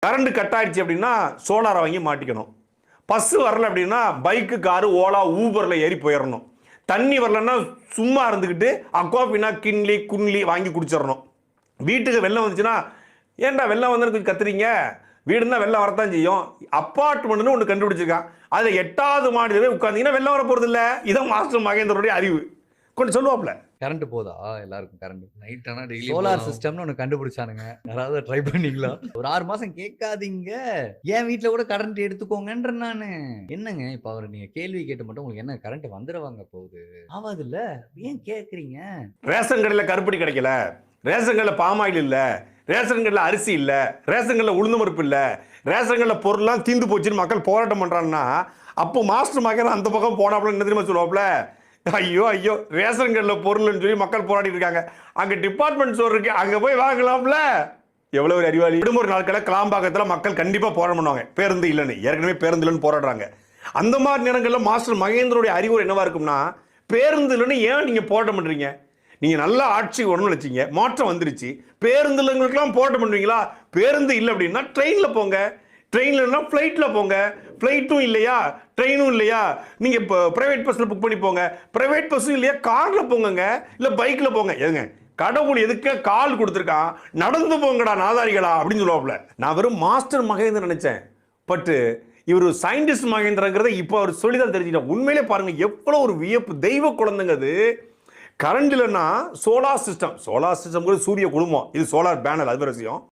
Current cut ஆயிடுச்சு அப்படின்னா சோலாரை வாங்கி மாட்டிக்கணும். பஸ்ஸு வரல அப்படின்னா பைக்கு, காரு, ஓலா, ஊபரில் ஏறி போயிடணும். தண்ணி வரலன்னா சும்மா இருந்துக்கிட்டு அக்வாபினா, கிண்லி, குன்லி வாங்கி குடிச்சிடணும். வீட்டுக்கு வெள்ளம் வந்துச்சுன்னா ஏன்டா வெள்ளம் வந்து கொஞ்சம் கத்துறீங்க, வீடுன்னா வெள்ளம் வரத்தான் செய்யும். அப்பார்ட்மெண்ட்னு ஒன்று கண்டுபிடிச்சிருக்கான். அதில் 8வது மாடியில் உட்காந்தீங்கன்னா வெள்ளம் வர போகிறது இல்லை. இதான் மாஸ்டர் மகேந்திரனுடைய அறிவு. கொஞ்சம் சொல்லுவாப்ல. கரண்ட் போதா எல்லாருக்கும்? கரண்ட் நைட் ஆனா டெய்லி சோலார் சிஸ்டம்னு ஒன்று கண்டுபிடிச்சானுங்க. யாராவது ட்ரை பண்ணீங்களா? ஒரு 6 மாசம் கேட்காதீங்க, என் வீட்டில் கூட கரண்ட் எடுத்துக்கோங்கன்ற நானு. என்னங்க இப்போ அவர் நீங்க கேள்வி கேட்டு மட்டும் உங்களுக்கு என்ன கரண்ட் வந்துடுவாங்க போகுது ஆவாது இல்ல, ஏன் கேட்குறீங்க? ரேஷன் கடையில் கருப்பட்டி கிடைக்கல, ரேஷன் கடையில் பாமாயில் இல்லை, ரேஷன் கடையில் அரிசி இல்லை, ரேஷன் கடையில் உளுந்து பருப்பு இல்லை, ரேஷன் கடையில் பொருள்லாம் தீந்து போச்சுன்னு மக்கள் போராட்டம் பண்ணுறாங்கன்னா அப்போ மாஸ்டர் மகன் அந்த பக்கம் போனாப்புல என்ன தெரியுமா சொல்லுவாப்புல, ஐயோ ஐயோ ரேஷன் கடையில் பொருள்னு சொல்லி மக்கள் போராடிட்டு இருக்காங்க, அங்கே டிபார்ட்மெண்ட் ஸ்டோர் இருக்கு, அங்கே போய் வாங்கலாம்ல. எவ்வளோ ஒரு அறிவாளி. விடுமுறை நாட்களில் கிளாம்பாக்கத்தில் மக்கள் கண்டிப்பாக போராட்டம் பண்ணுவாங்க, பேருந்து இல்லைன்னு. ஏற்கனவே பேருந்து இல்லைன்னு போராடுறாங்க. அந்த மாதிரி நேரங்களில் மாஸ்டர் மகேந்திரோடைய அறிவுரை என்னவா இருக்கும்னா, பேருந்து இல்லைன்னு ஏன் நீங்கள் போராட்டம் பண்ணுறீங்க? நீங்கள் நல்ல ஆட்சி வரணும்னு நினச்சிங்க, மாற்றம் வந்துருச்சு, பேருந்து இல்லைங்களுக்கெல்லாம் போராட்டம் பண்ணுவீங்களா? பேருந்து இல்லை அப்படின்னா ட்ரெயினில் போங்க, ட்ரெயினில் இல்லைனா ஃப்ளைட்டில் போங்க, ஃப்ளைட்டும் இல்லையா ட்ரெயினும் இல்லையா நீங்கள் இப்போ ப்ரைவேட் பஸ்ஸில் புக் பண்ணி போங்க, ப்ரைவேட் பஸ்ஸும் இல்லையா காரில் போங்கங்க, இல்லை பைக்கில் போங்க. எதுங்க கடவுள் எதுக்கு கால் கொடுத்துருக்கான், நடந்து போங்கடா நாதாரிகளா அப்படின்னு சொல்லுவாப்புல. நான் வெறும் மாஸ்டர் மகேந்திரன் நினைச்சேன், பட்டு இவர் சயின்டிஸ்ட் மகேந்திரங்கிறத இப்போ அவர் சொல்லி தான் தெரிஞ்சுட்டேன். உண்மையிலே பாருங்க எவ்வளோ ஒரு வியப்பு, தெய்வ குழந்தைங்க அது. கரண்ட் இல்லைன்னா சோலார் சிஸ்டம் கூட சூரிய குடும்பம், இது சோலார் பேனல், அது வேற விஷயம்.